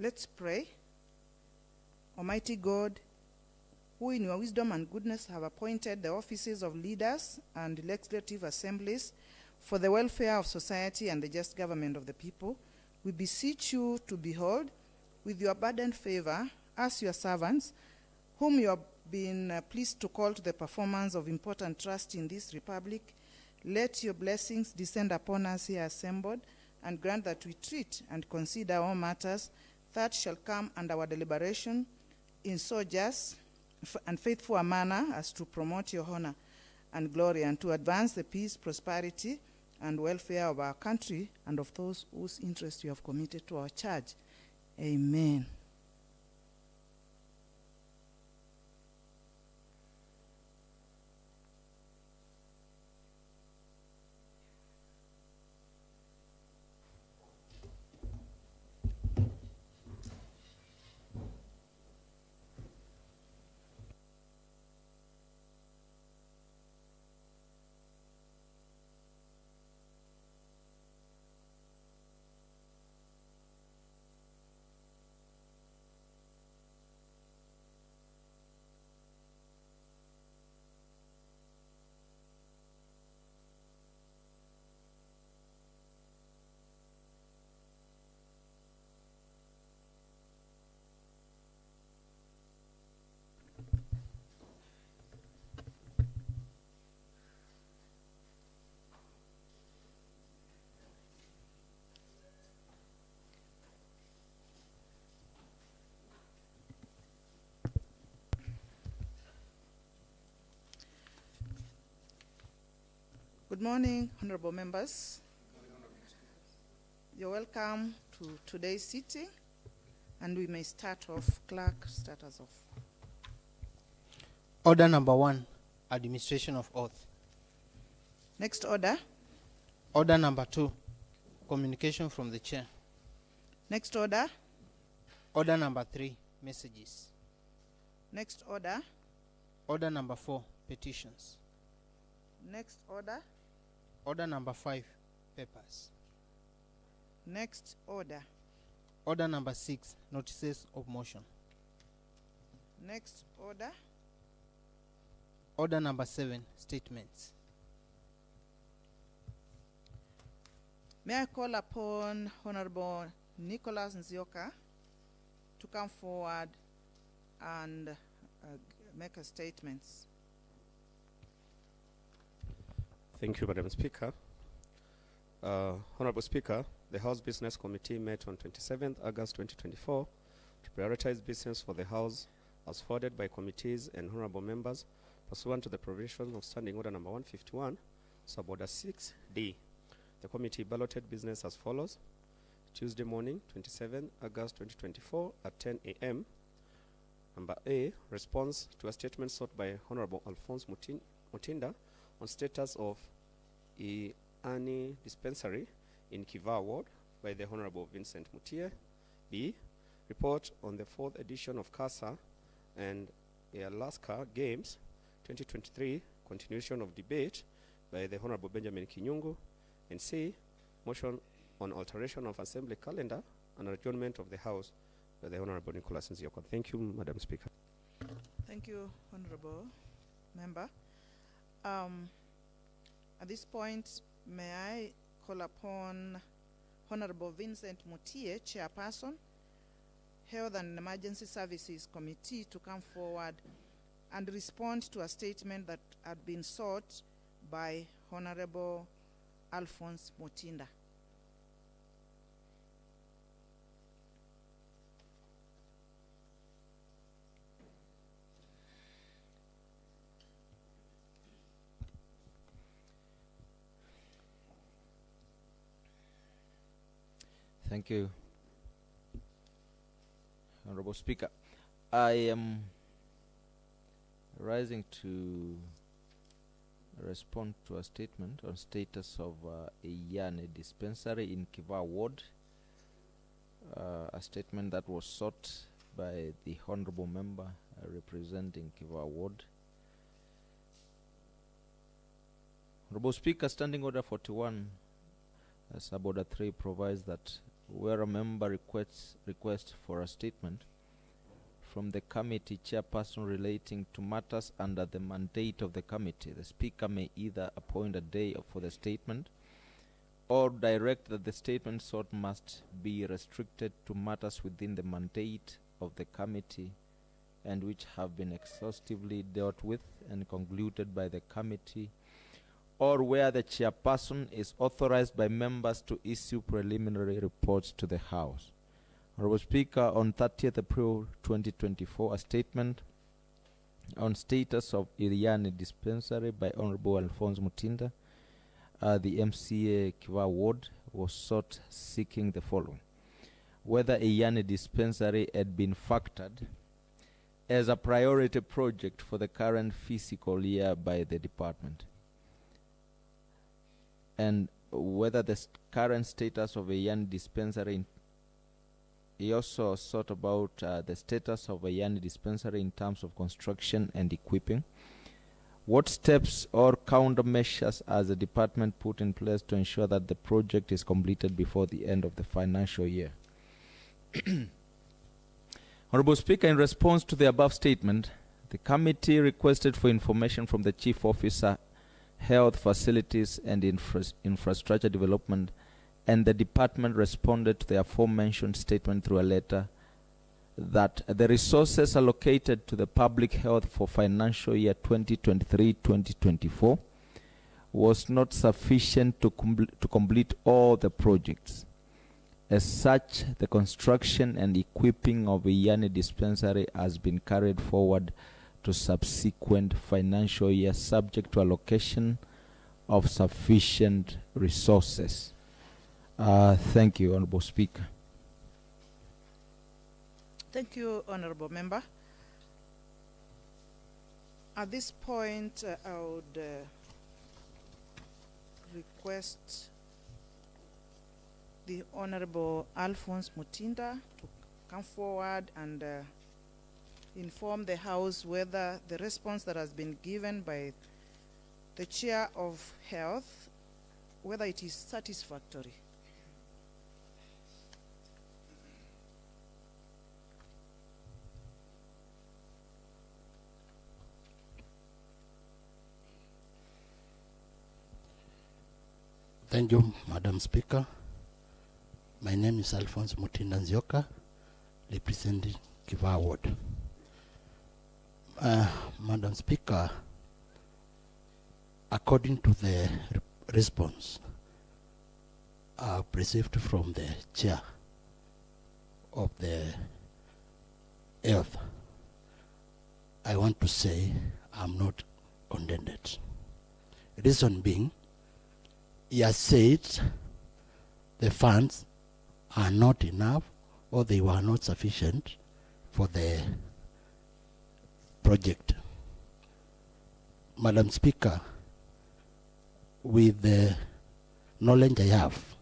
Let's pray. Almighty God, who in your wisdom and goodness have appointed the offices of leaders and legislative assemblies for the welfare of society and the just government of the people, we beseech you to behold with your abundant favor us, your servants, whom you have been pleased to call to the performance of important trust in this republic. Let your blessings descend upon us here assembled, and grant that we treat and consider all matters that shall come under our deliberation in so just and faithful a manner as to promote your honor and glory, and to advance the peace, prosperity, and welfare of our country and of those whose interest you have committed to our charge. Amen. Good morning, honorable members. You're welcome to today's sitting, and we may start off. Clerk, start us off. Order number 1, administration of oath. Next order. Order number 2, communication from the chair. Next order. Order number 3, messages. Next order. Order number 4, petitions. Next order. Order number 5, papers. Next order. Order number 6, notices of motion. Next order. Order number 7, statements. May I call upon Honorable Nicholas Nzioka to come forward and make a statement. Thank you, Madam Speaker. Honorable Speaker, the House Business Committee met on 27th August 2024 to prioritize business for the House as forwarded by committees and honorable members pursuant to the provisions of Standing Order Number 151, Suborder 6D. The committee balloted business as follows. Tuesday morning, 27 August 2024 at 10 a.m. Number A, response to a statement sought by Honorable Alphonse Mutinda on status of Ani Dispensary in Kiva Ward by the Honorable Vincent Mutie. B, report on the 4th edition of CASA and Alaska Games 2023, continuation of debate by the Honorable Benjamin Kinyungu. And C, motion on alteration of assembly calendar and adjournment of the House by the Honorable Nicholas Nzioka. Thank you, Madam Speaker. Thank you, Honorable Member. At this point, may I call upon Honorable Vincent Mutie, Chairperson, Health and Emergency Services Committee, to come forward and respond to a statement that had been sought by Honorable Alphonse Mutinda. Thank you, Honorable Speaker. I am rising to respond to a statement on status of a Yane dispensary in Kiva Ward, a statement that was sought by the Honorable Member representing Kiva Ward. Honorable Speaker, Standing Order 41, Suborder 3 provides that where a member requests for a statement from the committee chairperson relating to matters under the mandate of the committee, the speaker may either appoint a day for the statement or direct that the statement sought must be restricted to matters within the mandate of the committee and which have been exhaustively dealt with and concluded by the committee, or where the chairperson is authorized by members to issue preliminary reports to the House. Honorable Speaker, on 30th April 2024, a statement on status of Iriani Dispensary by Honorable Alphonse Mutinda, the MCA Kiva Ward, was sought seeking the following: whether Iriani Dispensary had been factored as a priority project for the current fiscal year by the department, and whether the current status of Iriani Dispensary. He also sought about the status of a Iriani Dispensary in terms of construction and equipping. What steps or countermeasures has the department put in place to ensure that the project is completed before the end of the financial year? Honorable Speaker, in response to the above statement, the committee requested for information from the Chief Officer, Health Facilities and Infrastructure Development, and the department responded to the aforementioned statement through a letter that the resources allocated to the public health for financial year 2023-2024 was not sufficient to complete all the projects. As such, the construction and equipping of a Iriani Dispensary has been carried forward to subsequent financial years subject to allocation of sufficient resources. Thank you, Honorable Speaker. Thank you, Honorable Member. At this point, I would request the Honorable Alphonse Mutinda to come forward and inform the House whether the response that has been given by the Chair of Health, whether it is satisfactory. Thank you, Madam Speaker. My name is Alphonse Mutinda Nzioka, representing Kiva Ward. Madam Speaker, according to the response received from the Chair of the Health, I want to say I'm not contented. Reason being, he has said the funds are not enough or they were not sufficient for the project. Madam Speaker, with the knowledge I have,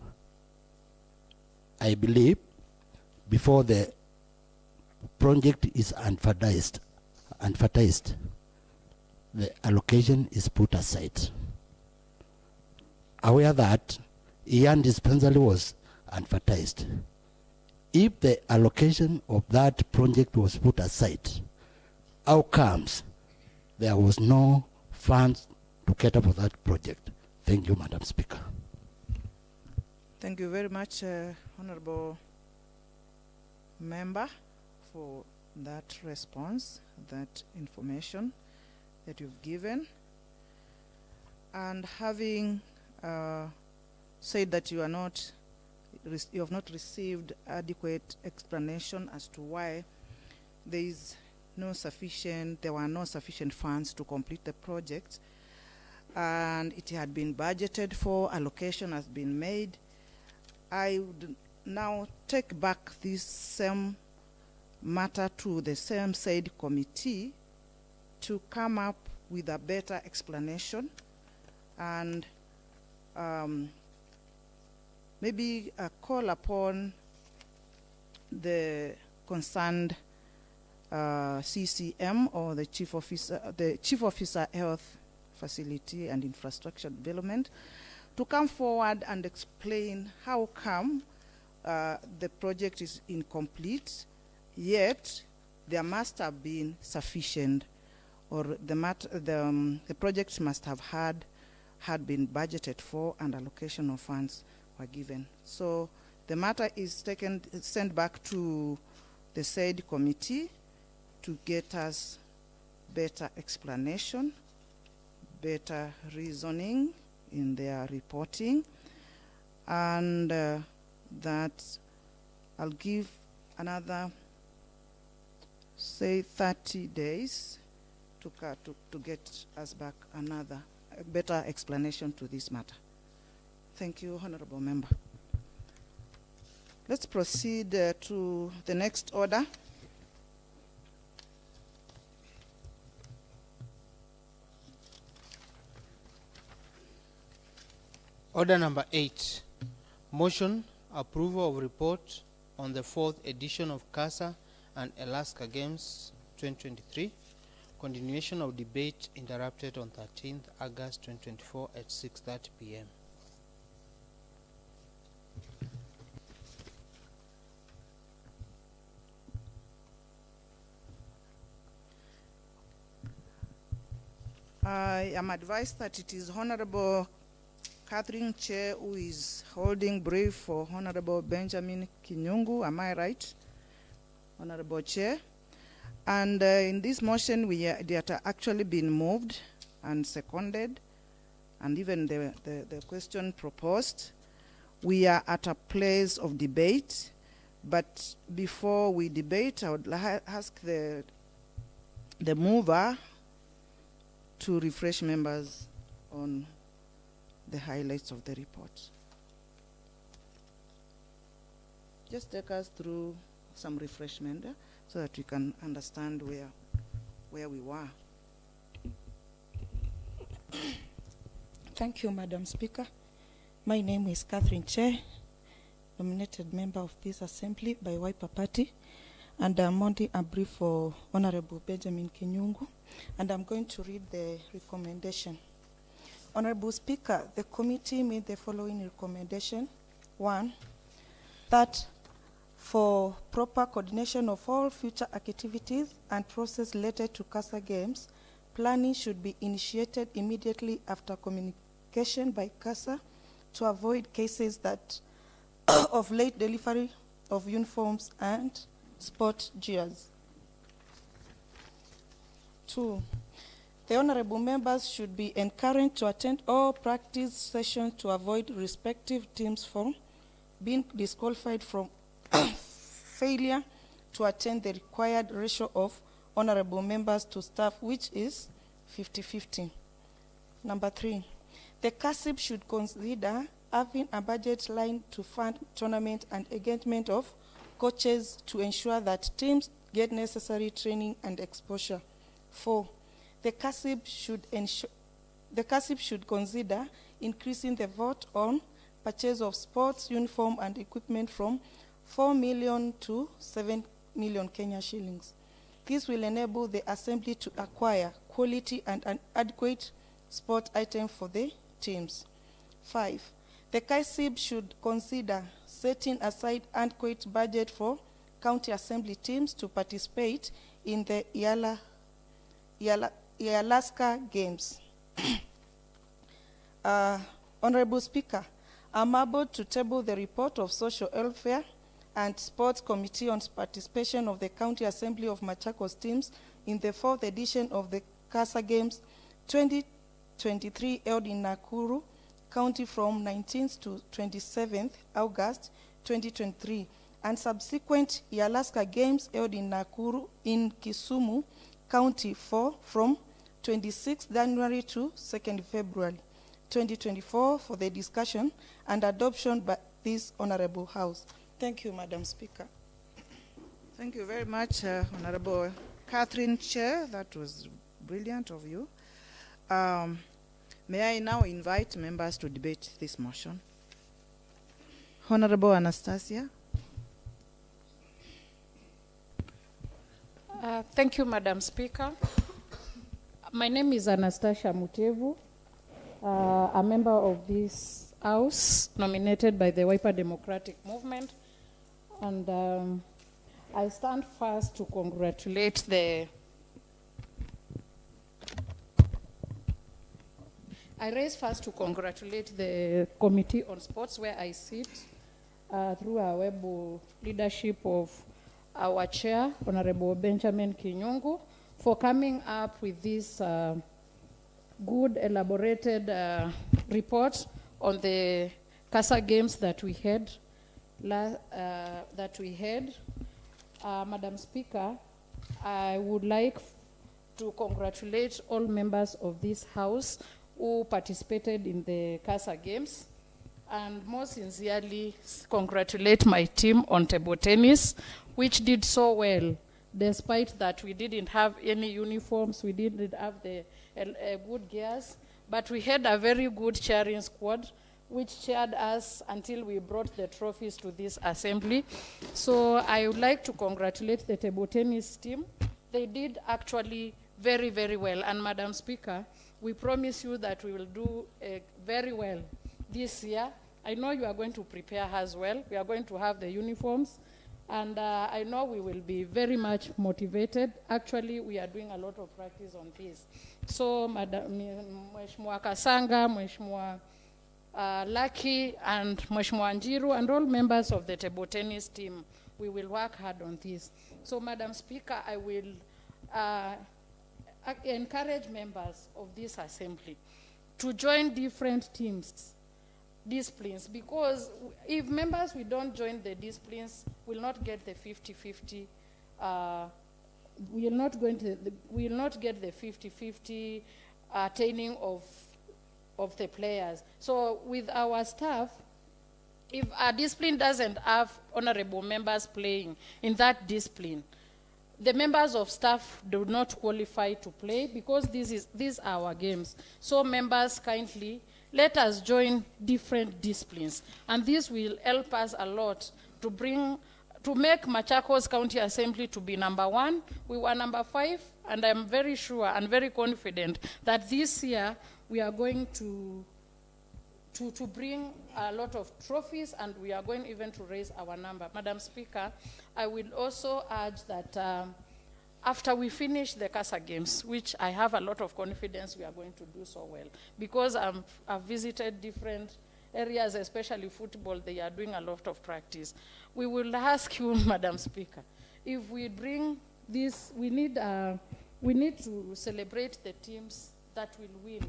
I believe before the project is advertised, the allocation is put aside. Aware that Iriani Dispensary was advertised. If the allocation of that project was put aside, how comes there was no funds to cater for that project? Thank you, Madam Speaker. Thank you very much, Honorable Member, for that response, that information that you've given. And having said that you have not received adequate explanation as to why there were no sufficient funds to complete the project, and it had been budgeted for, allocation has been made, I would now take back this same matter to the same said committee to come up with a better explanation and maybe call upon the concerned CCM or the Chief Officer Health Facility and Infrastructure Development to come forward and explain how come the project is incomplete, yet there must have been sufficient, or the projects must have had been budgeted for and allocation of funds were given. So the matter is sent back to the said committee to get us better explanation, better reasoning in their reporting, and that I'll give another, say, 30 days to get us back another better explanation to this matter. Thank you, Honorable Member. Let's proceed to the next order. Order number 8, motion approval of report on the 4th edition of CASA and Alaska Games 2023. Continuation of debate interrupted on 13th August 2024 at 6:30 p.m. I am advised that it is Honorable Catherine Chair who is holding brief for Honorable Benjamin Kinyungu. Am I right, Honorable Chair? And in this motion, they are actually been moved and seconded, and even the question proposed. We are at a place of debate, but before we debate, I would ask the mover to refresh members on the highlights of the report. Just take us through some refreshment so that we can understand where we were. Thank you, Madam Speaker. My name is Catherine Che, nominated member of this assembly by Wiper Party, and I'm holding a brief for Honorable Benjamin Kinyungu, and I'm going to read the recommendation. Honorable Speaker, the committee made the following recommendation. 1, that for proper coordination of all future activities and process related to CASA Games, planning should be initiated immediately after communication by CASA to avoid cases that of late delivery of uniforms and sport gears. 2, the honorable members should be encouraged to attend all practice sessions to avoid respective teams from being disqualified from failure to attend the required ratio of honorable members to staff, which is 50-50. Number 3, the CASIP should consider having a budget line to fund tournament and engagement of coaches to ensure that teams get necessary training and exposure. 4, the CASIP should consider increasing the vote on purchase of sports uniform and equipment from 4 million to 7 million Kenya shillings. This will enable the assembly to acquire quality and an adequate sport item for the teams. 5, the CASIP should consider setting aside adequate budget for county assembly teams to participate in the Alaska Games. Honorable Speaker, I'm able to table the report of Social Welfare and Sports Committee on participation of the County Assembly of Machakos teams in the 4th edition of the CASA Games 2023 held in Nakuru County from 19th to 27th August 2023, and subsequent Alaska Games held in Nakuru in Kisumu County from 26th January to 2nd February 2024 for the discussion and adoption by this Honorable House. Thank you, Madam Speaker. Thank you very much, Honorable Catherine Chair. That was brilliant of you. May I now invite members to debate this motion? Honorable Anastasia. Thank you, Madam Speaker. My name is Anastasia Mutevu, a member of this House, nominated by the Wiper Democratic Movement And I stand first to congratulate the Committee on Sports, where I sit, through our able leadership of our chair, Honorable Benjamin Kinyungu, for coming up with this good elaborated report on the CASA games that we had. Madam Speaker, I would like to congratulate all members of this House who participated in the CASA games, and most sincerely congratulate my team on table tennis, which did so well, despite that we didn't have any uniforms, we didn't have the good gears, but we had a very good cheering squad, which cheered us until we brought the trophies to this assembly. So I would like to congratulate the table tennis team. They did actually very, very well. And Madam Speaker, we promise you that we will do very well this year. I know you are going to prepare as well. We are going to have the uniforms. And I know we will be very much motivated. Actually, we are doing a lot of practice on this. So, Mheshimiwa Kasanga, Mheshimiwa Lucky, and Mheshimiwa Njiru, and all members of the table tennis team, we will work hard on this. So, Madam Speaker, I will encourage members of this assembly to join different disciplines, because if members we don't join the disciplines, will not get the 50-50, we will not get the 50-50 attaining of the players. So with our staff, if a discipline doesn't have honorable members playing in that discipline, the members of staff do not qualify to play, because these are our games. So members, kindly, let us join different disciplines. And this will help us a lot to make Machakos County Assembly to be #1. We were #5, and I'm very sure and very confident that this year we are going to bring a lot of trophies, and we are going even to raise our number. Madam Speaker, I will also urge that after we finish the CASA games, which I have a lot of confidence we are going to do so well, because I've visited different areas, especially football, they are doing a lot of practice. We will ask you, Madam Speaker, if we bring this, we need to celebrate the teams that will win,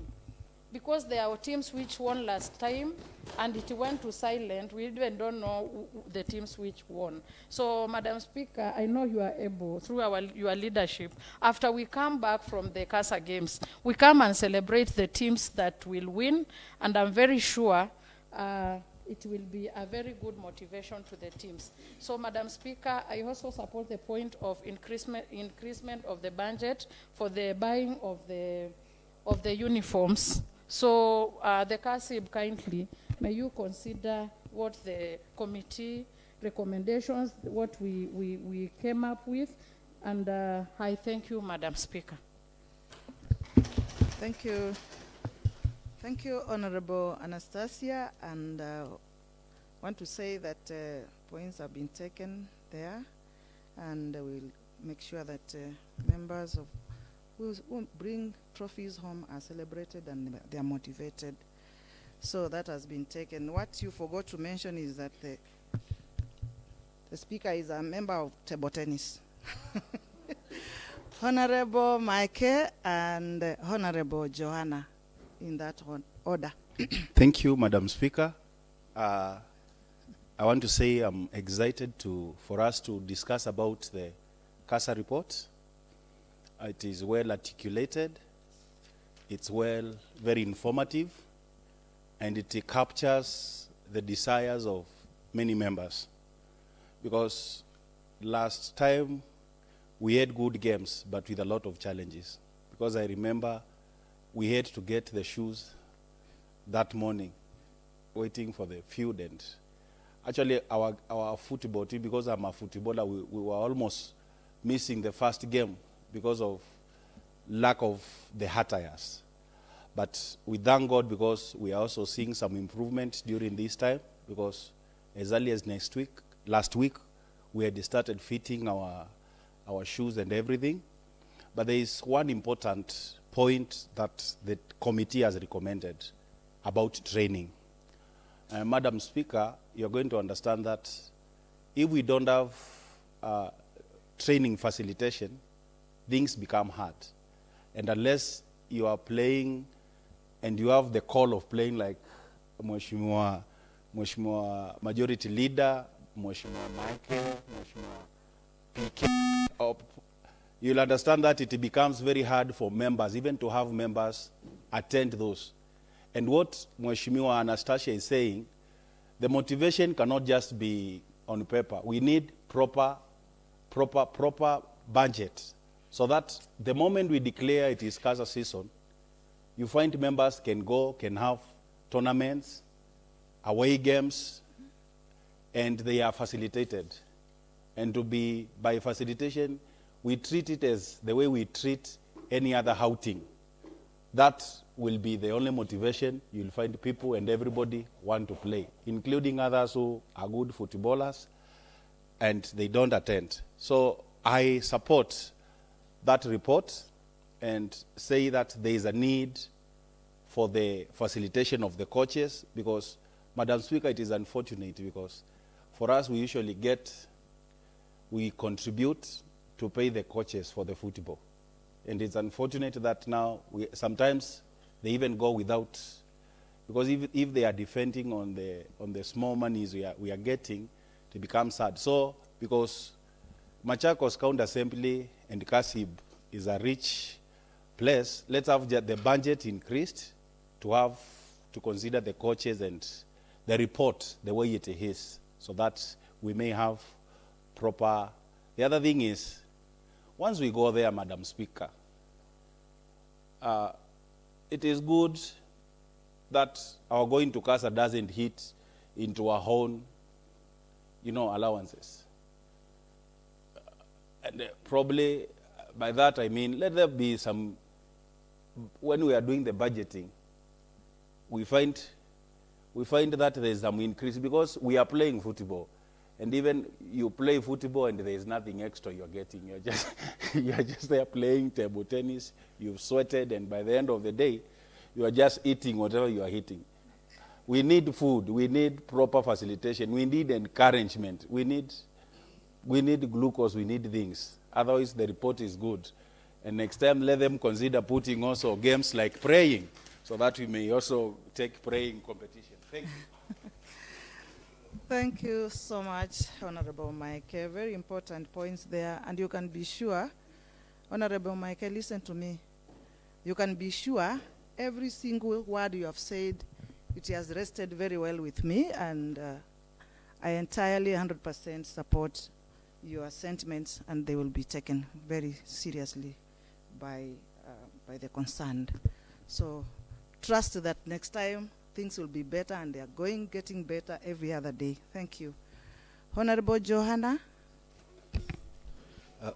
because there are teams which won last time and it went to silent. We even don't know the teams which won. So, Madam Speaker, I know you are able, through your leadership, after we come back from the CASA games, we come and celebrate the teams that will win, and I'm very sure it will be a very good motivation to the teams. So, Madam Speaker, I also support the point of increasement of the budget for the buying of the uniforms. So the CASIB, kindly, may you consider what the committee recommendations, what we came up with, and I thank you, Madam Speaker. Thank you. Thank you, Honorable Anastasia, and want to say that points have been taken there, and we'll make sure that members of who bring trophies home are celebrated and they are motivated. So that has been taken. What you forgot to mention is that the speaker is a member of table tennis. Honorable Mike and Honorable Joanna, in that order. Thank you, Madam Speaker. I want to say I'm excited for us to discuss about the CASA report. It is well articulated, it's very informative, and it captures the desires of many members. Because last time we had good games, but with a lot of challenges. Because I remember we had to get the shoes that morning, waiting for the field. And actually our football team, because I'm a footballer, we were almost missing the first game because of lack of the attires. But we thank God, because we are also seeing some improvement during this time, because as early as last week, we had started fitting our shoes and everything. But there is one important point that the committee has recommended about training. Madam Speaker, you're going to understand that if we don't have training facilitation, things become hard. And unless you are playing and you have the call of playing like Mheshimiwa Majority Leader, Mheshimiwa Michael, Mheshimiwa PK, you'll understand that it becomes very hard for members, even to have members attend those. And what Mheshimiwa Anastasia is saying, the motivation cannot just be on paper. We need proper budget, so that the moment we declare it is CASA season, you find members can go, can have tournaments, away games, and they are facilitated. And to be, by facilitation, we treat it as the way we treat any other outing. That will be the only motivation. You'll find people and everybody want to play, including others who are good footballers, and they don't attend. So I support that report and say that there is a need for the facilitation of the coaches, because, Madam Speaker, it is unfortunate because for us, we usually we contribute to pay the coaches for the football. And it's unfortunate that now sometimes they even go without, because if they are defending on the small monies we are getting, it becomes sad. So, because Machakos County Assembly and Kasib is a rich place, let's have the budget increased to consider the coaches and the report the way it is, so that we may have proper. The other thing is, once we go there, Madam Speaker, it is good that our going to CASA doesn't hit into our own, allowances. And probably by that I mean, let there be some, when we are doing the budgeting, we find that there is some increase because we are playing football. And even you play football and there is nothing extra you're getting. You're just there playing table tennis, you've sweated, and by the end of the day, you are just eating whatever you are eating. We need food, we need proper facilitation, we need encouragement, we need glucose, we need things. Otherwise, the report is good. And next time, let them consider putting also games like praying, so that we may also take praying competition. Thank you. Thank you so much, Honorable Mike. Very important points there, and you can be sure, Honorable Mike, listen to me. You can be sure every single word you have said, it has rested very well with me, and I entirely 100% support your sentiments, and they will be taken very seriously by the concerned. So trust that next time things will be better, and they are getting better every other day. Thank you. Honorable Johanna.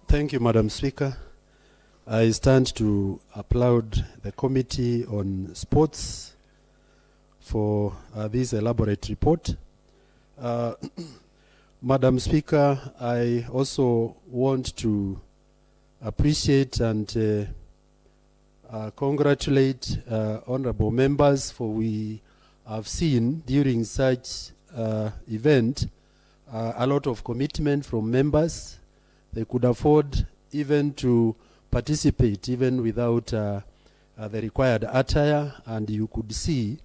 Thank you, Madam Speaker. I stand to applaud the Committee on Sports for this elaborate report. Madam Speaker, I also want to appreciate and congratulate honorable members, for we have seen during such event a lot of commitment from members. They could afford even to participate even without the required attire, and you could see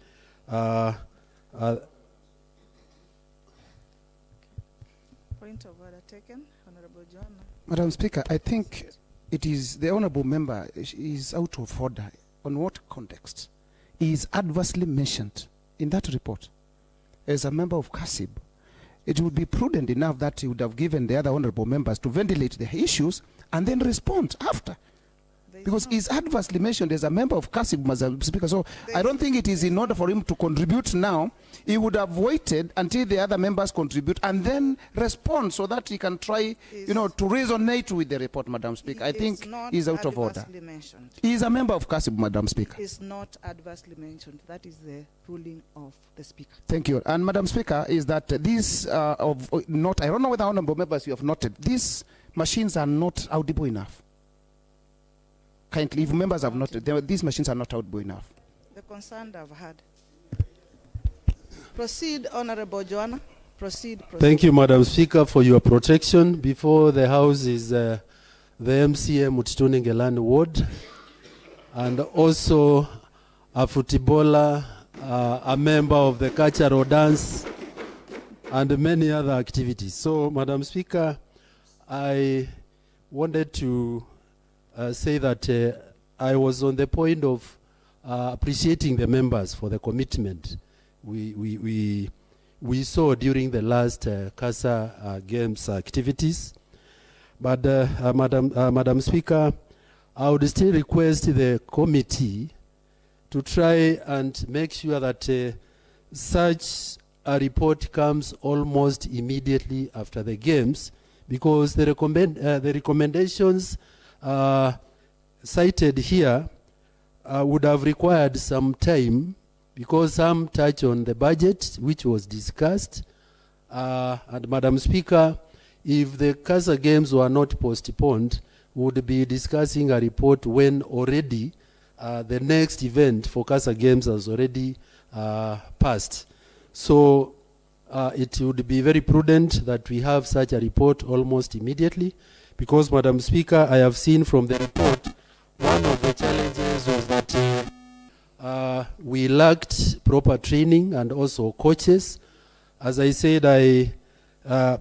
Point of order taken, Honorable Johanna. Madam Speaker, I think it is the honourable member is out of order. On what context? He is adversely mentioned in that report. As a member of CASIB, it would be prudent enough that he would have given the other honourable members to ventilate the issues and then respond after. Because he's adversely mentioned as a member of CASIB, Mr. Speaker. So I don't think it is in order for him to contribute now. He would have waited until the other members contribute and then respond so that he can try, to resonate with the report, Madam Speaker. I think he's out of order. Mentioned. He is a member of CASIB, Madam Speaker. It's not adversely mentioned. That is the ruling of the Speaker. Thank you. And Madam Speaker, is that these I don't know whether honourable members you have noted, these machines are not audible enough. Kindly, if members have noted, these machines are not audible enough. The concern I've had. Proceed, Honourable Joanna. Proceed. Thank you, Madam Speaker, for your protection. Before the House is the MCA Mutituni Ngelani Ward, and also a footballer, a member of the cultural dance, and many other activities. So, Madam Speaker, I wanted to say that I was on the point of appreciating the members for the commitment we saw during the last CASA Games activities. But Madam Speaker, I would still request the committee to try and make sure that such a report comes almost immediately after the games, because the recommendations cited here would have required some time, because some touch on the budget, which was discussed. And Madam Speaker, if the CASA Games were not postponed, we would be discussing a report when already the next event for CASA Games has already passed. So it would be very prudent that we have such a report almost immediately, because, Madam Speaker, I have seen from the report, one of the challenges was that we lacked proper training and also coaches. As I said, I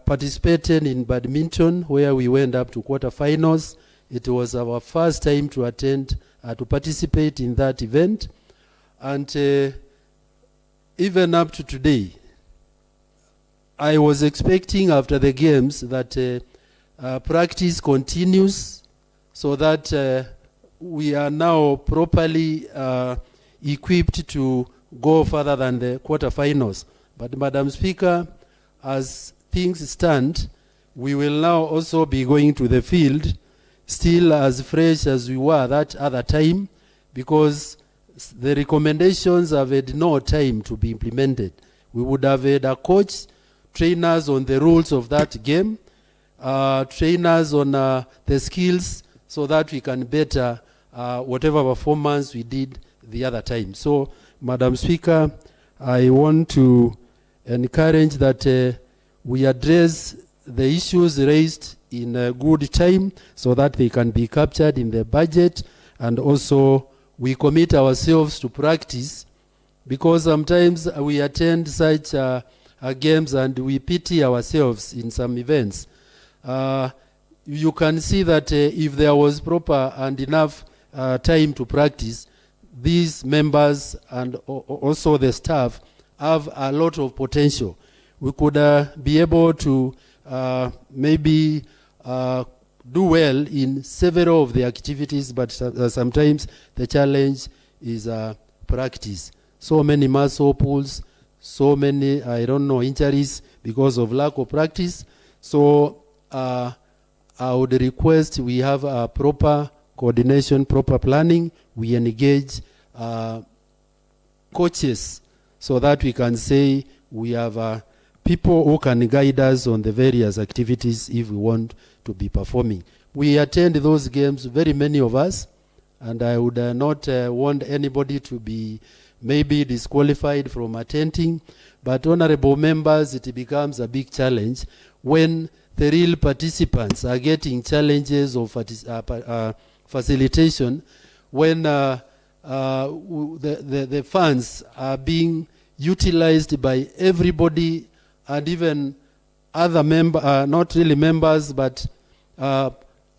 participated in badminton, where we went up to quarterfinals. It was our first time to attend, to participate in that event. And even up to today, I was expecting after the games that practice continues, so that we are now properly equipped to go further than the quarterfinals. But, Madam Speaker, as things stand, we will now also be going to the field, still as fresh as we were that other time, because the recommendations have had no time to be implemented. We would have had a coach, trainers on the rules of that game, trainers on the skills, so that we can better whatever performance we did the other time. So, Madam Speaker, I want to encourage that we address the issues raised in a good time, so that they can be captured in the budget, and also we commit ourselves to practice, because sometimes we attend such games and we pity ourselves in some events. You can see that if there was proper and enough time to practice, these members and also the staff have a lot of potential. We could be able to maybe do well in several of the activities, but sometimes the challenge is practice. So many muscle pulls, so many, injuries because of lack of practice. So I would request we have a proper coordination, proper planning. We engage coaches, so that we can say we have people who can guide us on the various activities if we want to be performing. We attend those games, very many of us, and I would not want anybody to be maybe disqualified from attending. But, honorable members, it becomes a big challenge when the real participants are getting challenges of facilitation, when the funds are being utilized by everybody, and even other members, not really members, but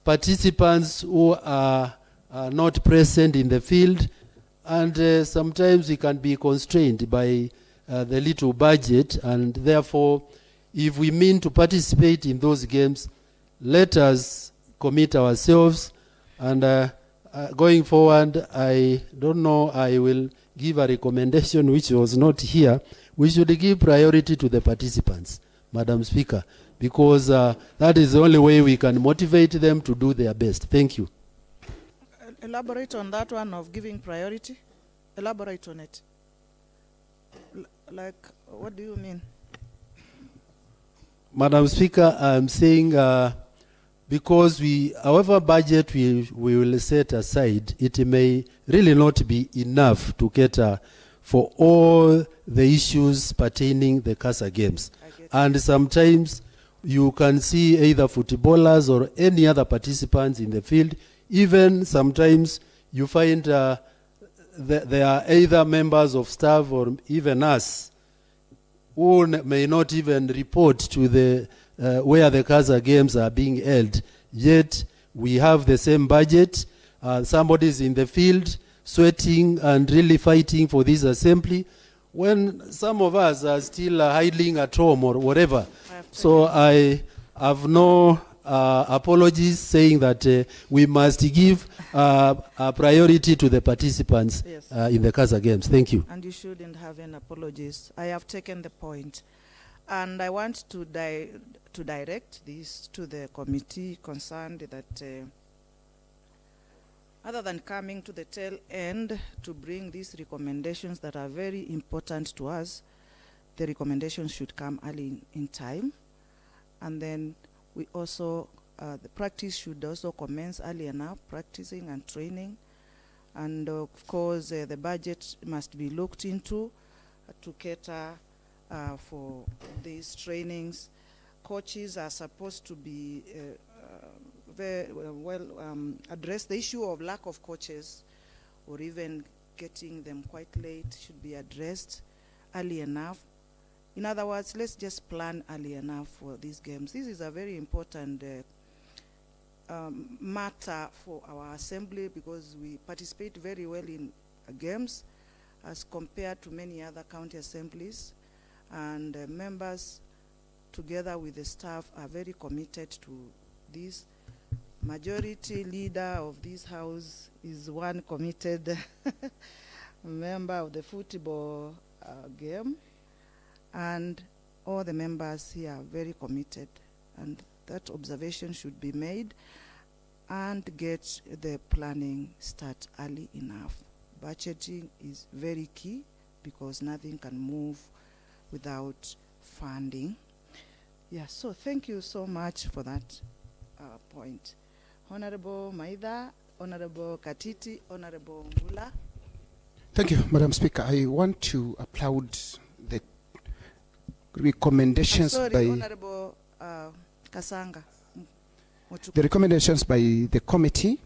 participants who are not present in the field. And sometimes we can be constrained by the little budget, and therefore, if we mean to participate in those games, let us commit ourselves. And going forward, I don't know, I will give a recommendation which was not here. We should give priority to the participants, Madam Speaker, because that is the only way we can motivate them to do their best. Thank you. Elaborate on that one of giving priority. Elaborate on it. Like, what do you mean? Madam Speaker, I'm saying because however budget we will set aside, it may really not be enough to cater for all the issues pertaining the CASA games. And sometimes you can see either footballers or any other participants in the field. Even sometimes you find there are either members of staff or even us who may not even report to the where the CASA games are being held. Yet we have the same budget. Somebody's in the field sweating and really fighting for this assembly, when some of us are still idling at home or whatever. So I have no apologies saying that we must give a priority to the participants in the CASA games. Thank you. And you shouldn't have any apologies. I have taken the point. And I want to direct this to the committee concerned that other than coming to the tail end to bring these recommendations that are very important to us, the recommendations should come early in time. And then we also, the practice should also commence early enough, practicing and training. And of course, the budget must be looked into to cater for these trainings. Coaches are supposed to be very well address the issue of lack of coaches, or even getting them quite late, should be addressed early enough. In other words, let's just plan early enough for these games. This is a very important matter for our assembly, because we participate very well in games as compared to many other county assemblies, and members together with the staff are very committed to this. Majority leader of this house is one committed member of the football game, and all the members here are very committed, and that observation should be made, and get the planning start early enough. Budgeting is very key, because nothing can move without funding. Yeah, so thank you so much for that point. Honorable Maida, Honorable Katiti, Honorable Mbula. Thank you, Madam Speaker. I want to applaud the recommendations Honorable Kasanga. The recommendations by the committee,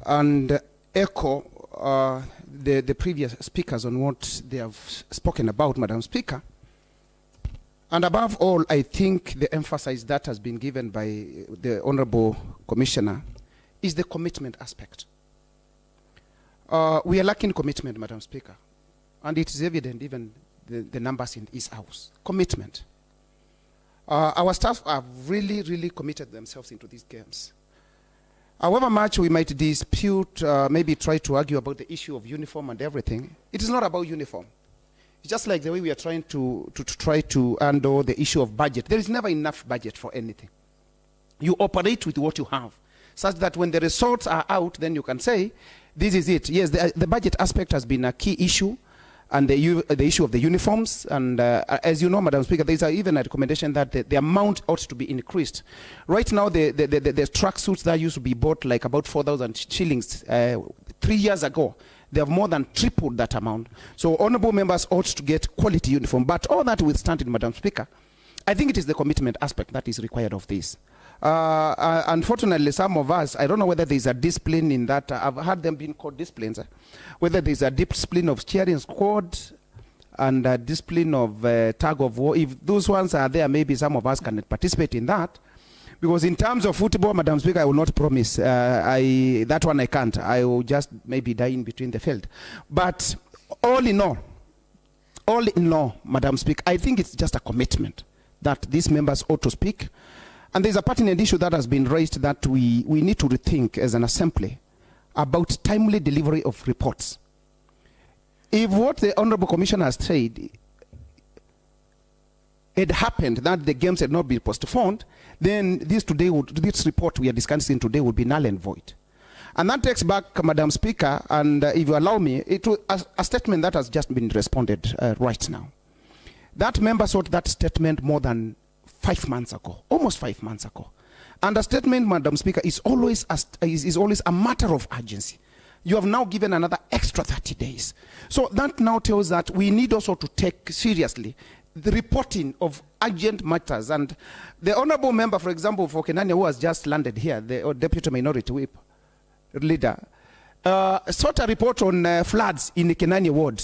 and echo the previous speakers on what they have spoken about, Madam Speaker. And above all, I think the emphasis that has been given by the Honorable Commissioner is the commitment aspect. We are lacking commitment, Madam Speaker, and it is evident even the numbers in this house. Commitment. Our staff have really, really committed themselves into these games. However much we might dispute, maybe try to argue about the issue of uniform and everything, it is not about uniform. It's just like the way we are trying to try to handle the issue of budget. There is never enough budget for anything. You operate with what you have, such that when the results are out, then you can say, this is it. Yes, the budget aspect has been a key issue, and the issue of the uniforms. And as you know, Madam Speaker, there is even a recommendation that the amount ought to be increased. Right now, the track suits that used to be bought like about 4,000 shillings 3 years ago, they have more than tripled that amount. So honorable members ought to get quality uniform. But all that withstanding, Madam Speaker, I think it is the commitment aspect that is required of this. Unfortunately, some of us, I don't know whether there is a discipline in that. I've had them being called disciplines. Whether there is a discipline of cheering squad and a discipline of tug of war. If those ones are there, maybe some of us can participate in that. Because in terms of football, Madam Speaker, I will not promise. That one I can't. I will just maybe die in between the field. But all in all, Madam Speaker, I think it's just a commitment that these members ought to speak. And there's a pertinent issue that has been raised that we need to rethink as an assembly about timely delivery of reports. If what the Honorable Commissioner has said, it happened that the games had not been postponed, then this report we are discussing today would be null and void. And that takes back, Madam Speaker, and if you allow me, a statement that has just been responded right now. That member sought that statement more than 5 months ago, almost 5 months ago. And a statement, Madam Speaker, is always a matter of urgency. You have now given another extra 30 days. So that now tells that we need also to take seriously the reporting of urgent matters. And the honorable member, for example, for Kenania, who has just landed here, the Deputy Minority Whip leader, sought a report on floods in the Kenania ward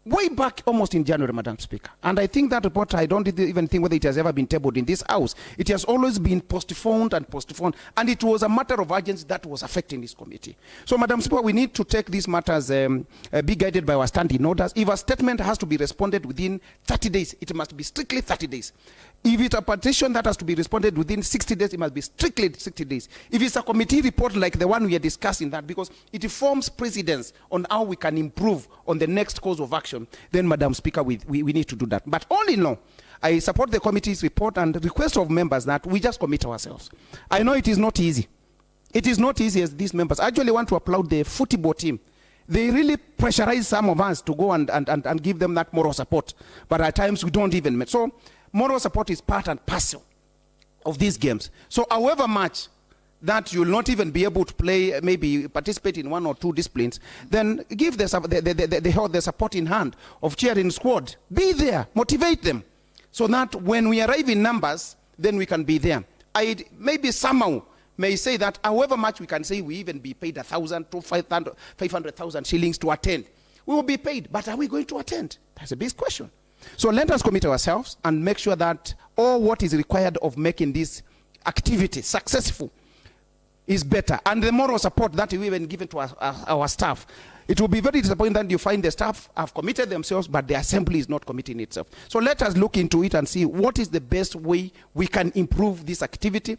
way back almost in January, Madam Speaker. And I think that report, I don't even think whether it has ever been tabled in this House. It has always been postponed and postponed. And it was a matter of urgency that was affecting this committee. So, Madam Speaker, we need to take these matters, be guided by our standing orders. If a statement has to be responded within 30 days, it must be strictly 30 days. If it's a petition that has to be responded within 60 days, it must be strictly 60 days. If it's a committee report like the one we are discussing, that because it forms precedence on how we can improve on the next course of action, then, Madam Speaker, we need to do that. But all in all, I support the committee's report and request of members that we just commit ourselves. I know it is not easy. It is not easy as these members. I actually want to applaud the football team. They really pressurize some of us to go and give them that moral support. But at times we don't even make. So moral support is part and parcel of these games. So however much that you'll not even be able to play, maybe participate in 1 or 2 disciplines, then give the support in hand of cheering squad. Be there, motivate them, so that when we arrive in numbers, then we can be there. I maybe somehow may say that however much we can say we even be paid 1,000 to 500,000 shillings to attend, we will be paid, but are we going to attend? That's a big question. So let us commit ourselves and make sure that all what is required of making this activity successful is better. And the moral support that we even given to our staff, it will be very disappointing that you find the staff have committed themselves, but the assembly is not committing itself. So let us look into it and see what is the best way we can improve this activity.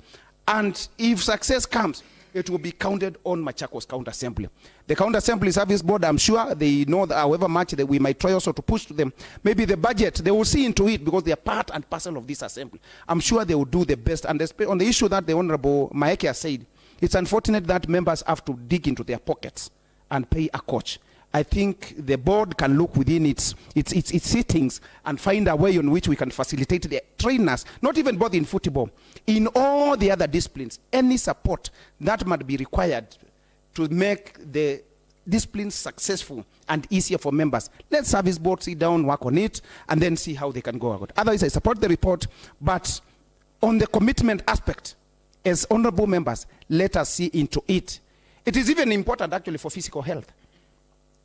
And if success comes, it will be counted on Machakos County Assembly. The County Assembly Service Board, I'm sure they know that however much that we might try also to push to them, maybe the budget, they will see into it because they are part and parcel of this assembly. I'm sure they will do the best. And on the issue that the Honorable Maeke has said, it's unfortunate that members have to dig into their pockets and pay a coach. I think the board can look within its sittings and find a way in which we can facilitate the trainers, not even both in football, in all the other disciplines, any support that might be required to make the disciplines successful and easier for members. Let service board sit down, work on it, and then see how they can go about. Otherwise, I support the report, but on the commitment aspect, as honorable members, let us see into it. It is even important actually for physical health.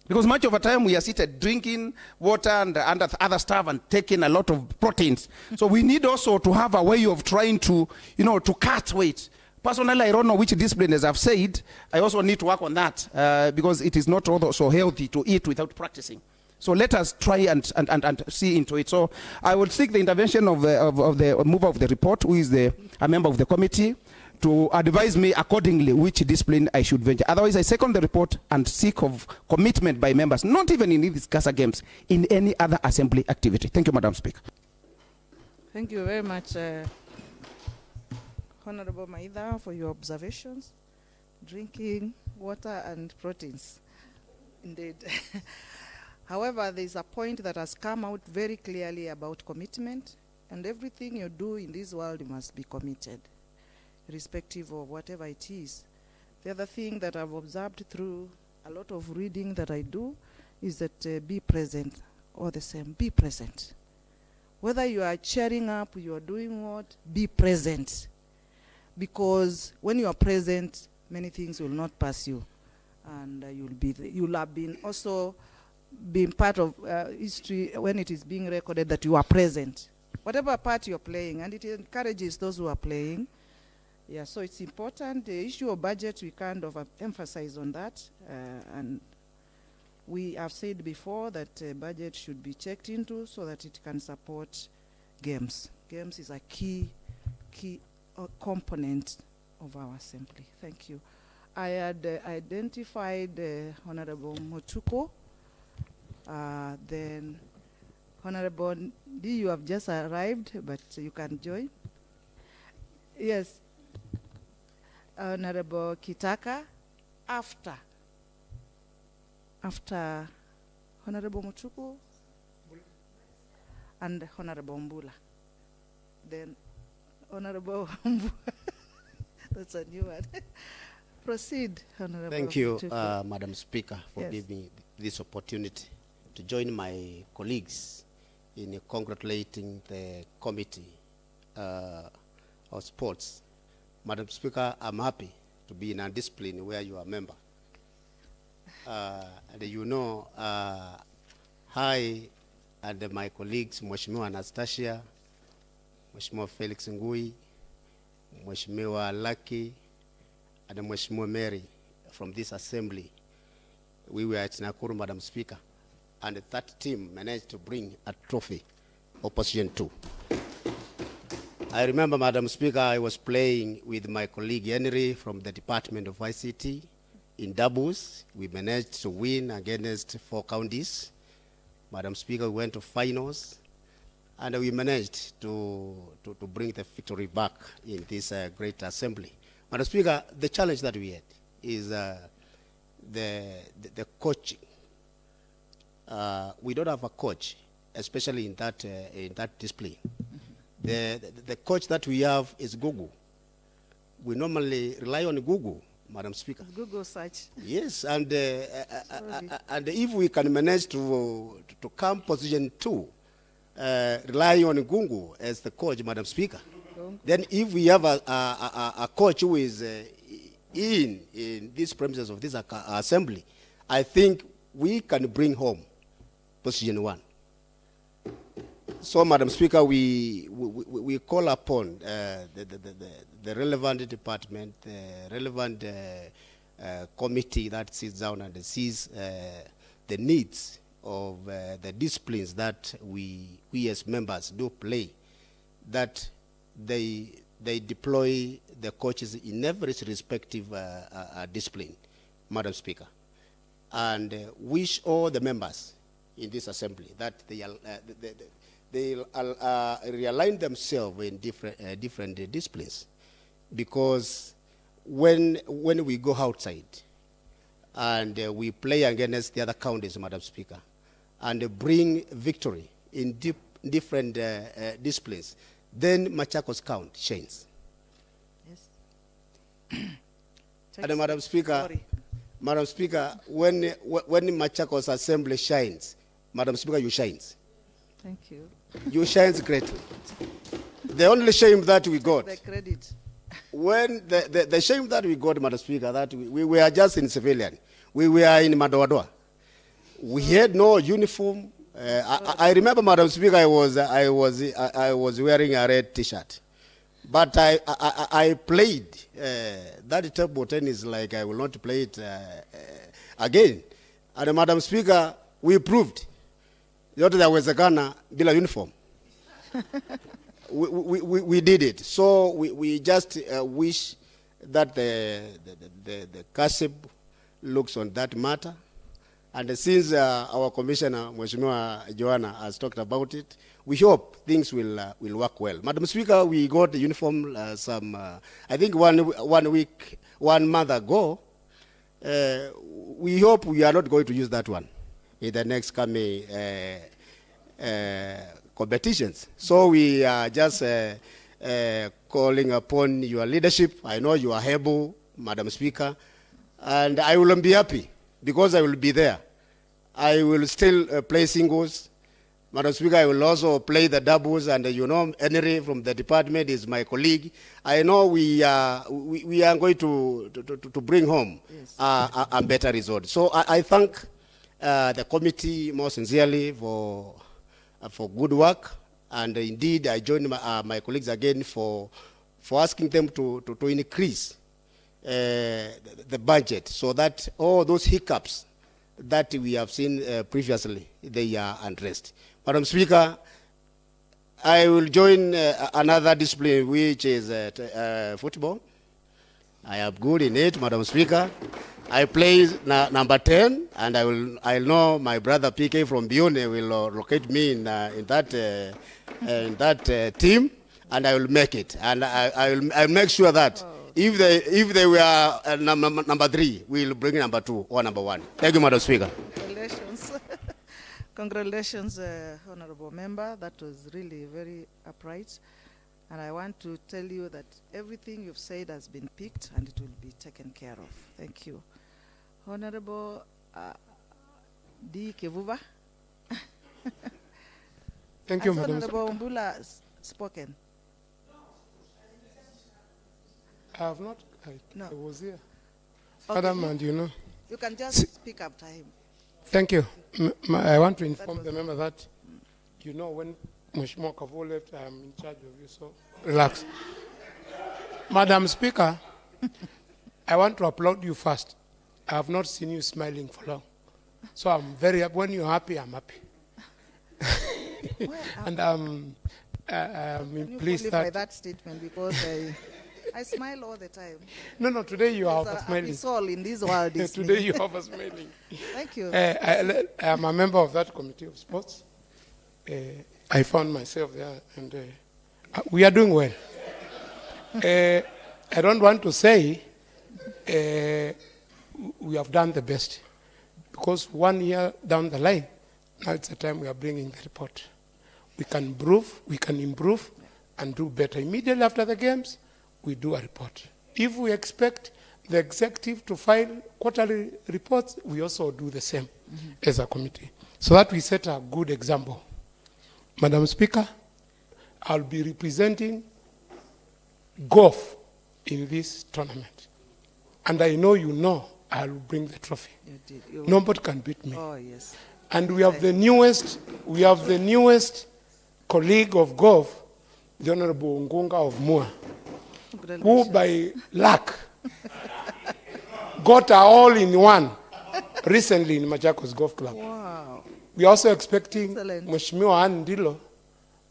Because much of the time we are seated drinking water and other stuff and taking a lot of proteins. So we need also to have a way of trying to, to cut weight. Personally, I don't know which discipline, as I've said. I also need to work on that because it is not also healthy to eat without practicing. So let us try and see into it. So I will seek the intervention of the mover of the report, who is a member of the committee, to advise me accordingly which discipline I should venture. Otherwise, I second the report and seek of commitment by members, not even in these CASA games, in any other assembly activity. Thank you, Madam Speaker. Thank you very much, Honorable Maida, for your observations. Drinking water and proteins, indeed. However, there is a point that has come out very clearly about commitment, and everything you do in this world, you must be committed, irrespective of whatever it is. The other thing that I've observed through a lot of reading that I do is that be present, or the same, be present. Whether you are cheering up, you are doing what, be present. Because when you are present, many things will not pass you. And you'll have been also being part of history when it is being recorded that you are present. Whatever part you're playing, and it encourages those who are playing. Yeah, so it's important. The issue of budget, we kind of emphasize on that. And we have said before that budget should be checked into so that it can support games. Games is a key component of our assembly. Thank you. I had identified Honorable Motuko. Then Honorable D, you have just arrived, but you can join. Yes. Honorable Kitaka, after Honorable Motuko and Honorable Mbula. Then Honorable Mbula. That's a new one. Proceed, Honorable. Thank you, Motuko. Madam Speaker, for Yes. giving me this opportunity to join my colleagues in congratulating the committee of sports. Madam Speaker, I'm happy to be in a discipline where you are a member. And you know, I and my colleagues, Mheshimiwa Anastasia, Mheshimiwa Felix Ngui, Mheshimiwa Lucky, and Mheshimiwa Mary from this assembly, we were at Nakuru, Madam Speaker, and that team managed to bring a trophy, Opposition 2. I remember, Madam Speaker, I was playing with my colleague Henry from the Department of ICT in doubles. We managed to win against 4 counties. Madam Speaker, we went to finals, and we managed to bring the victory back in this great assembly. Madam Speaker, the challenge that we had is the coaching. We don't have a coach, especially in that display. The coach that we have is Google. We normally rely on Google, Madam Speaker. Google search. Yes, and if we can manage to come position 2, rely on Google as the coach, Madam Speaker, then if we have a coach who is in these premises of this assembly, I think we can bring home position 1. So, Madam Speaker, we call upon the relevant department, the relevant committee that sits down and sees the needs of the disciplines that we as members do play, that they deploy the coaches in every respective discipline, Madam Speaker, and wish all the members in this assembly that they realign themselves in different disciplines, because when we go outside and we play against the other counties, Madam Speaker, and bring victory in different disciplines, then Machakos count shines. Yes. And Madam Speaker, Madam Speaker, when Machakos Assembly shines, Madam Speaker, you shines. Thank you. You shines greatly. The only shame that we got, The credit. when the shame that we got, Madam Speaker, that we were just in civilian. We were in Madoadoa. We had no uniform. I remember, Madam Speaker, I was wearing a red T-shirt, but I played that table tennis like I will not play it again. And Madam Speaker, we proved yote yawezekana bila uniform. We did it. So we just wish that the CASIB looks on that matter. And since our commissioner, Mheshimiwa Joanna, has talked about it, we hope things will work well. Madam Speaker, we got the uniform I think one month ago. We hope we are not going to use that one in the next coming competitions. So we are just calling upon your leadership. I know you are able, Madam Speaker, and I will be happy because I will be there. I will still play singles. Madam Speaker, I will also play the doubles, and you know, Henry from the department is my colleague. I know we are going to bring home a better result. So I thank the committee more sincerely for good work, and indeed I join my colleagues again for asking them to increase the budget so that all those hiccups that we have seen previously, they are addressed. Madam Speaker, I will join another discipline, which is football. I am good in it, Madam Speaker. I play number 10, and I know my brother PK from Bione will locate me in that team, and I will make it. And I'll make sure that if they were number 3, we'll bring number 2 or number 1. Thank you, Madam Speaker. Congratulations. Congratulations, Honorable Member. That was really very upright. And I want to tell you that everything you've said has been picked and it will be taken care of. Thank you. Honorable D. Kevuva. Thank you, Has Madam Honorable Speaker. Mbula spoken? I have not. No. I was here. Okay, Madam, and you know. You can just speak after him. Thank you. I want to inform the member that, you know, when Mheshimiwa Kavu left, I am in charge of you, so relax. Madam Speaker, I want to applaud you first. I have not seen you smiling for long. So I'm very happy. When you're happy, I'm happy. Well, and I'm pleased that... that statement because I smile all the time. No, today you are smiling. It's all in this world. Today you are smiling. Thank you. I am a member of that committee of sports. I found myself there, and we are doing well. I don't want to say we have done the best, because 1 year down the line, now it's the time we are bringing the report. We can improve, and do better. Immediately after the games, we do a report. If we expect the executive to file quarterly reports, we also do the same as a committee, so that we set a good example. Madam Speaker, I'll be representing golf in this tournament. And I know I'll bring the trophy. You did. Nobody can beat me. Oh, yes. And we have the newest colleague of golf, the Honorable Ngunga of Mua, who by luck got a all-in-one recently in MACHAKOS Golf Club. Wow. We are also expecting Excellent. Mheshimiwa Ann Ndilo,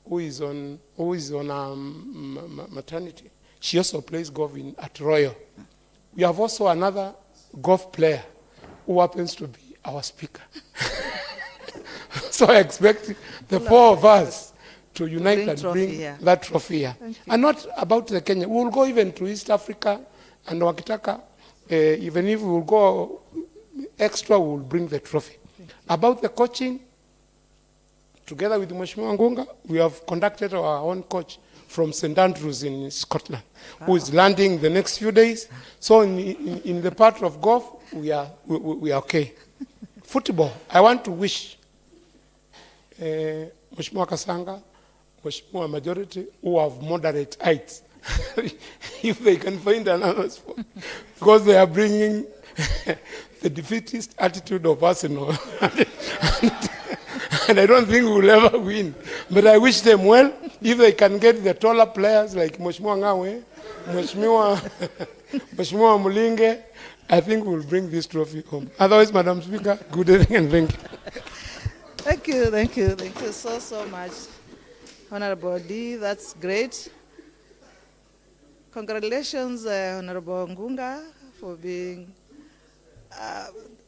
who is on maternity. She also plays golf at Royal. We have also another golf player who happens to be our speaker. So I expect the 4 of us to unite and bring that trophy here. And not about the Kenya. We will go even to East Africa and Wakitaka. Even if we will go extra, we will bring the trophy. About the coaching, together with Mheshimiwa Ngunga, we have conducted our own coach from St. Andrews in Scotland, who is landing the next few days. So in the part of golf, we are okay. Football, I want to wish Mheshimiwa Kasanga, Mheshimiwa Majority, who have moderate heights, if they can find another sport, because they are bringing the defeatist attitude of Arsenal. And I don't think we will ever win. But I wish them well. If they can get the taller players like Mheshimiwa Ngawe, Mheshimiwa Mulinge, I think we'll bring this trophy home. Otherwise, Madam Speaker, good evening and thank you. Thank you so much, Honorable D. That's great. Congratulations, Honorable Ngunga, for being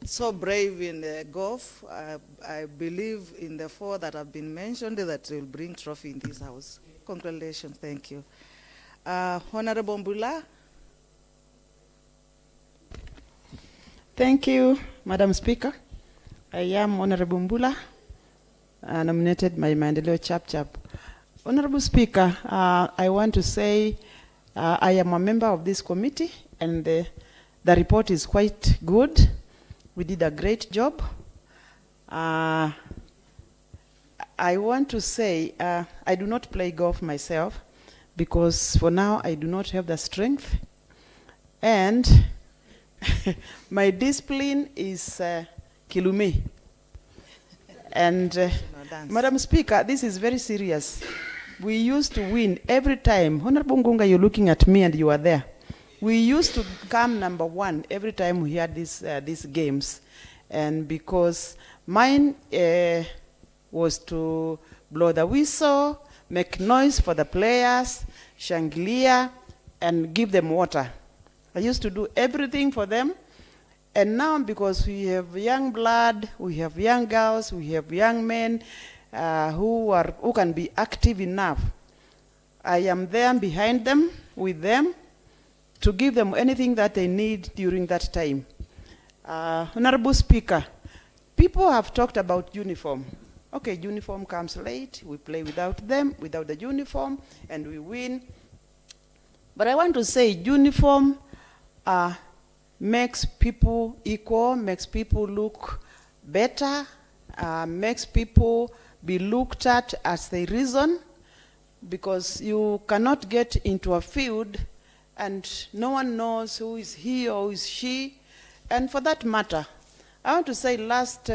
so brave in golf. I believe in the 4 that have been mentioned that will bring trophy in this house. Congratulations, thank you. Honorable Mbula. Thank you, Madam Speaker. I am Honorable Mbula, nominated by Mandeleo Chap. Honorable Speaker, I want to say I am a member of this committee, and the report is quite good. We did a great job. I want to say I do not play golf myself because for now I do not have the strength. And my discipline is Kilumi. And Madam Speaker, this is very serious. We used to win every time. Honorable Ngunga, you're looking at me and you are there. We used to come number 1 every time we had these games. And because mine was to blow the whistle, make noise for the players, shangilia, and give them water. I used to do everything for them. And now, because we have young blood, we have young girls, we have young men who can be active enough, I am there behind them, with them, to give them anything that they need during that time. Honorable Speaker, people have talked about uniform. Okay, uniform comes late, we play without them, without the uniform, and we win. But I want to say uniform makes people equal, makes people look better, makes people be looked at as they reason, because you cannot get into a field and no one knows who is he or who is she. And for that matter, I want to say last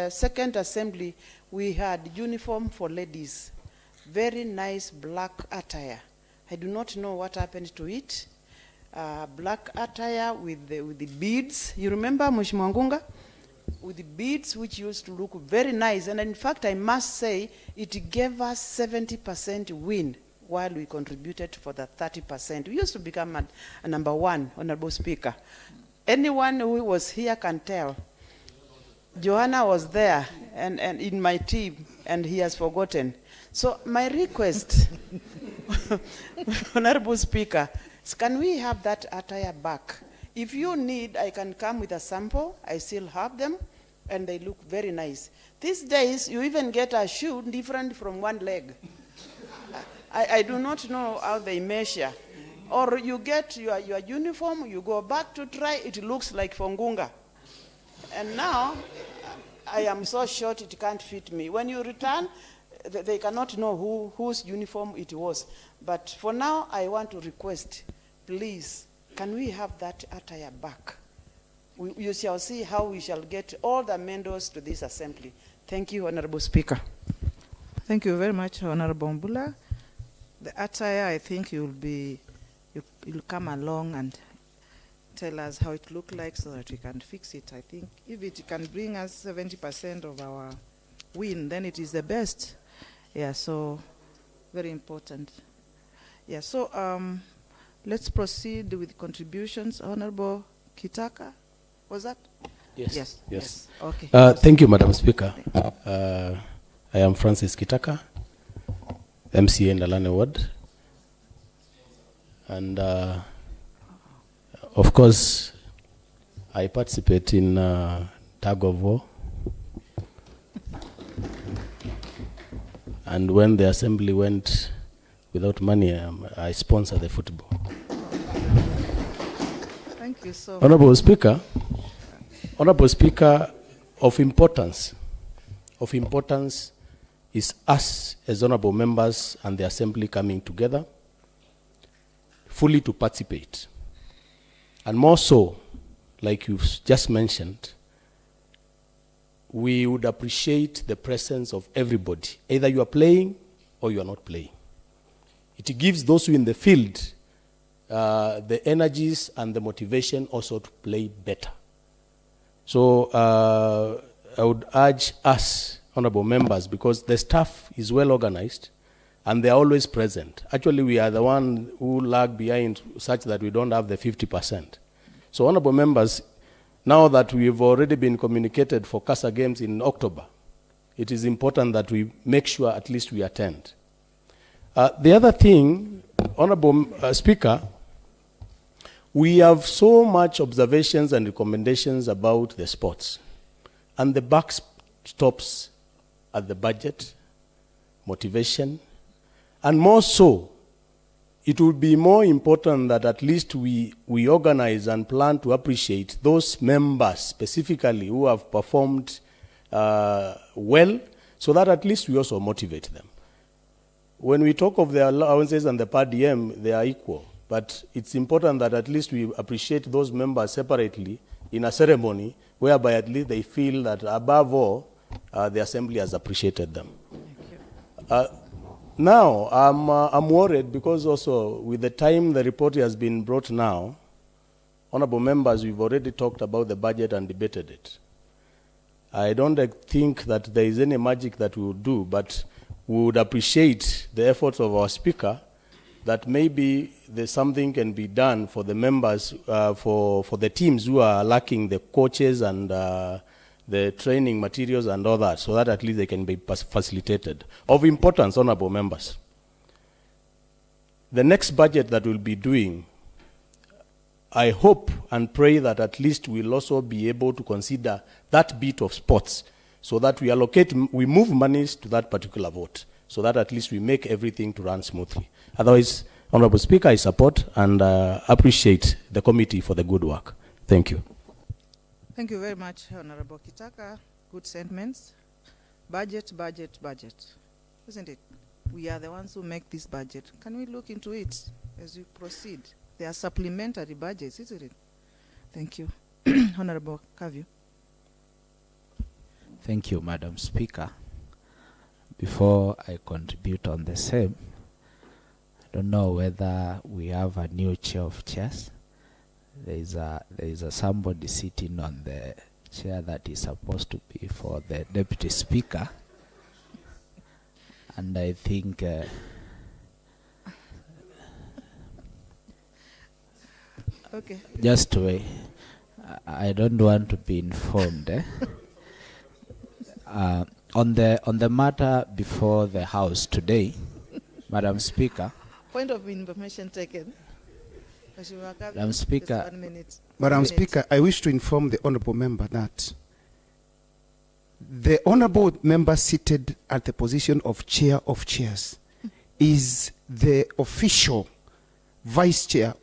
second assembly, we had uniform for ladies. Very nice black attire. I do not know what happened to it. Black attire with the beads. You remember, Mheshimiwa Ngunga? With the beads, which used to look very nice. And in fact, I must say, it gave us 70% win while we contributed for the 30%. We used to become a number one, Honorable Speaker. Anyone who was here can tell. Johanna was there and in my team, and he has forgotten. So my request, Honorable Speaker, is can we have that attire back? If you need, I can come with a sample. I still have them, and they look very nice. These days, you even get a shoe different from one leg. I do not know how they measure. Or you get your uniform, you go back to try, it looks like Fongunga. And now, I am so short it can't fit me. When you return, they cannot know whose uniform it was. But for now, I want to request, please, can we have that attire back? You shall see how we shall get all the members to this assembly. Thank you, Honorable Speaker. Thank you very much, Honorable Mbula. The attire, I think you'll come along and tell us how it looked like so that we can fix it. I think if it can bring us 70% of our win, then it is the best. Yeah, so very important. Yeah, so let's proceed with contributions. Honorable Kitaka, was that? Yes. Yes. Okay. Thank you, Madam Speaker. I am Francis Kitaka, MCA in Ndalane Ward. And of course, I participate in tug of war. And when the assembly went without money, I sponsor the football. Thank you so much. Honorable Speaker, of importance is us as honorable members and the assembly coming together fully to participate. And more so, like you've just mentioned, we would appreciate the presence of everybody. Either you are playing or you are not playing. It gives those who are in the field the energies and the motivation also to play better. So I would urge us, honorable members, because the staff is well organized and they are always present. Actually, we are the one who lag behind such that we don't have the 50%. So honorable members, now that we've already been communicated for CASA games in October, it is important that we make sure at least we attend. The other thing, Honorable Speaker, we have so much observations and recommendations about the sports. And the buck stops at the budget, motivation, and more so, it would be more important that at least we organize and plan to appreciate those members specifically who have performed well, so that at least we also motivate them. When we talk of the allowances and the per diem, they are equal. But it's important that at least we appreciate those members separately in a ceremony whereby at least they feel that above all, the assembly has appreciated them. Now, I'm worried because also with the time the report has been brought now, honorable members, we've already talked about the budget and debated it. I don't think that there is any magic that we would do, but we would appreciate the efforts of our speaker that maybe there's something can be done for the members, for the teams who are lacking the coaches and the training materials and all that, so that at least they can be facilitated. Of importance, honorable members, the next budget that we'll be doing, I hope and pray that at least we'll also be able to consider that bit of sports, so that we move monies to that particular vote, so that at least we make everything to run smoothly. Otherwise, Honorable Speaker, I support and appreciate the committee for the good work. Thank you. Thank you very much, Honorable Kitaka. Good sentiments. Budget, budget, budget. Isn't it? We are the ones who make this budget. Can we look into it as we proceed? They are supplementary budgets, isn't it? Thank you. Honorable Kavyu. Thank you, Madam Speaker. Before I contribute on the same, I don't know whether we have a new chair of chairs. There is a somebody sitting on the chair that is supposed to be for the Deputy Speaker. And I think okay. Just wait. I don't want to be informed. On the matter before the House today, Madam Speaker. Point of information taken. Madam Speaker. 1 minute. Madam Speaker, I wish to inform the honourable member that the honourable member seated at the position of chair of chairs is the official vice chair